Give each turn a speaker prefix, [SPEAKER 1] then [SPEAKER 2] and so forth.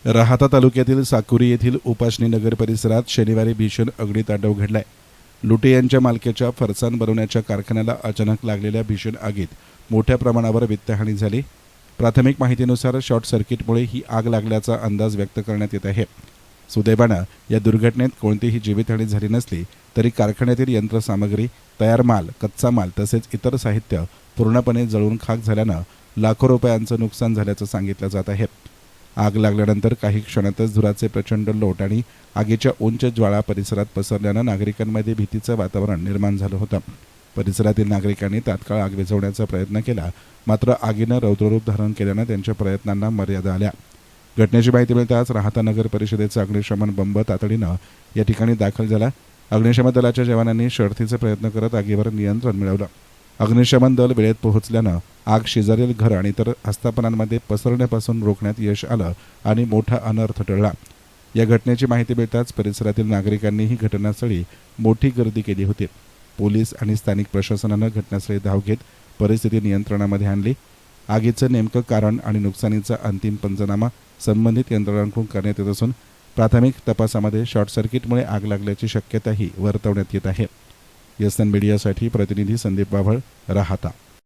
[SPEAKER 1] राहाता तालुक्यातील साकुरी येथील उपासनी नगर परिसरात शनिवारी भीषण अग्नितांडव घडलाय. लुटे यांच्या मालकीच्या फरसाण बनवण्याच्या कारखान्याला अचानक लागलेल्या भीषण आगीत मोठ्या प्रमाणावर वित्तहानी झाली. प्राथमिक माहितीनुसार शॉर्ट सर्किटमुळे ही आग लागल्याचा अंदाज व्यक्त करण्यात येत आहे. सुदैवानं या दुर्घटनेत कोणतीही जीवितहानी झाली नसली तरी कारखान्यातील यंत्रसामग्री, तयार माल, कच्चा माल तसेच इतर साहित्य पूर्णपणे जळून खाक झाल्यानं लाखो रुपयांचं नुकसान झाल्याचं सांगितलं जात आहे. आग लागल्यानंतर काही क्षणातच धुराचे प्रचंड लोट आणि आगीच्या उंच ज्वाळा परिसरात पसरल्यानं नागरिकांमध्ये भीतीचं वातावरण निर्माण झालं होतं. परिसरातील नागरिकांनी तात्काळ आग विझवण्याचा प्रयत्न केला, मात्र आगीनं रौद्ररूप धारण केल्यानं त्यांच्या प्रयत्नांना मर्यादा आल्या. घटनेची माहिती मिळताच राहाता नगर परिषदेचा अग्निशमन बंब तातडीनं या ठिकाणी दाखल झाला. अग्निशमन दलाच्या जवानांनी शर्थीचे प्रयत्न करत आगीवर नियंत्रण मिळवलं. अग्निशमन दल वेळेत पोहोचल्यानं आग शेजारील घर आणि इतर आस्थापनांमध्ये पसरण्यापासून रोखण्यात यश आलं आणि मोठा अनर्थ टळला. या घटनेची माहिती मिळताच परिसरातील नागरिकांनीही घटनास्थळी मोठी गर्दी केली होती. पोलीस आणि स्थानिक प्रशासनानं घटनास्थळी धाव घेत परिस्थिती नियंत्रणामध्ये आणली. आगीचं नेमकं कारण आणि नुकसानीचा अंतिम पंचनामा संबंधित यंत्रणांकडून करण्यात येत असून प्राथमिक तपासामध्ये शॉर्ट सर्किटमुळे आग लागल्याची शक्यताही वर्तवण्यात येत आहे. एसएन मीडियासाठी प्रतिनिधी संदीप बाभळ, राहाता.